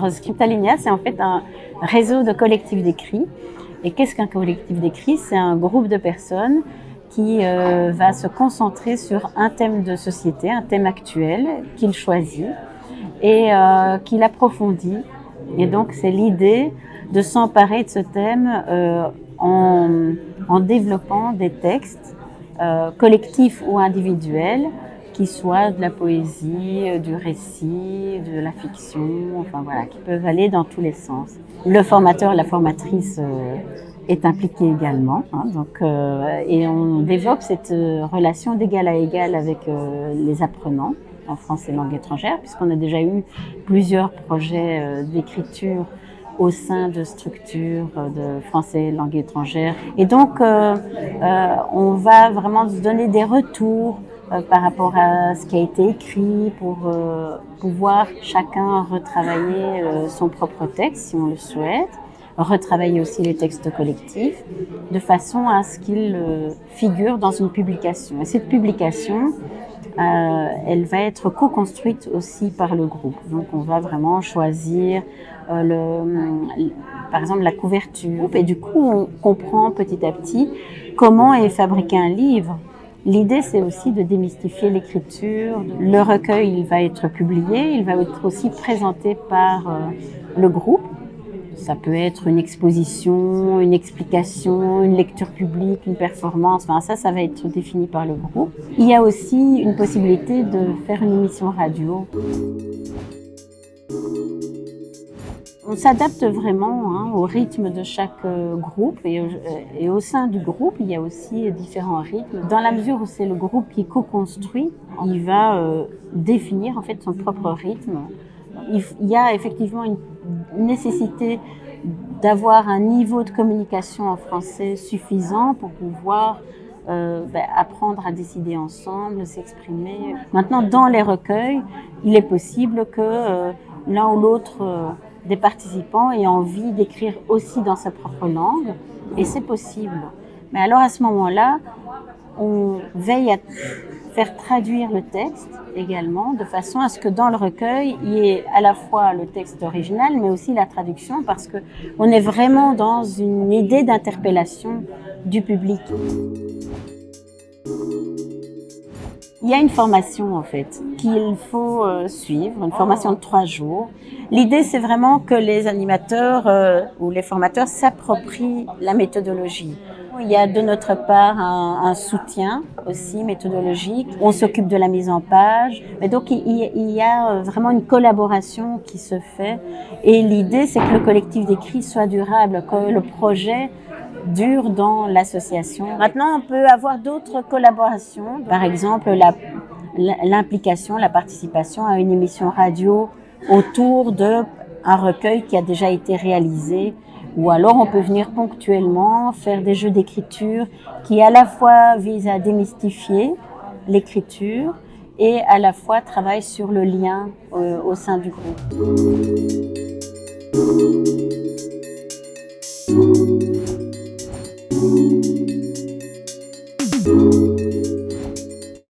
Alors, Scriptalinea, c'est en fait un réseau de collectifs d'écrits. Et qu'est-ce qu'un collectif d'écrits? C'est un groupe de personnes qui va se concentrer sur un thème de société, un thème actuel qu'il choisit et qu'il approfondit. Et donc, c'est l'idée de s'emparer de ce thème en développant des textes collectifs ou individuels qui soient de la poésie, du récit, de la fiction, enfin voilà, qui peuvent aller dans tous les sens. Le formateur, la formatrice est impliqué également, hein, donc, et on développe cette relation d'égal à égal avec les apprenants en français langue étrangère, puisqu'on a déjà eu plusieurs projets d'écriture au sein de structures de français langue étrangère. Et donc, on va vraiment se donner des retours par rapport à ce qui a été écrit pour pouvoir chacun retravailler son propre texte si on le souhaite, retravailler aussi les textes collectifs de façon à ce qu'ils figurent dans une publication. Et cette publication, elle va être co-construite aussi par le groupe. Donc on va vraiment choisir par exemple la couverture et du coup on comprend petit à petit comment est fabriqué un livre. L'idée, c'est aussi de démystifier l'écriture. Le recueil, il va être publié, il va être aussi présenté par le groupe. Ça peut être une exposition, une explication, une lecture publique, une performance. Enfin, ça va être défini par le groupe. Il y a aussi une possibilité de faire une émission radio. On s'adapte vraiment au rythme de chaque groupe et au sein du groupe, il y a aussi différents rythmes. Dans la mesure où c'est le groupe qui co-construit, il va définir en fait son propre rythme. Il y a effectivement une nécessité d'avoir un niveau de communication en français suffisant pour pouvoir apprendre à décider ensemble, s'exprimer. Maintenant, dans les recueils, il est possible que l'un ou l'autre des participants aient envie d'écrire aussi dans sa propre langue, et c'est possible. Mais alors à ce moment-là, on veille à faire traduire le texte également, de façon à ce que dans le recueil, il y ait à la fois le texte original, mais aussi la traduction, parce que on est vraiment dans une idée d'interpellation du public. Il y a une formation en fait qu'il faut suivre, une formation de 3 jours. L'idée, c'est vraiment que les animateurs ou les formateurs s'approprient la méthodologie. Il y a de notre part un soutien aussi méthodologique. On s'occupe de la mise en page. Et donc, il y a vraiment une collaboration qui se fait. Et l'idée, c'est que le collectif d'écrit soit durable, que le projet dure dans l'association. Maintenant, on peut avoir d'autres collaborations. Par exemple, l'implication, la participation à une émission radio autour d'un recueil qui a déjà été réalisé. Ou alors on peut venir ponctuellement faire des jeux d'écriture qui à la fois visent à démystifier l'écriture et à la fois travaillent sur le lien au sein du groupe.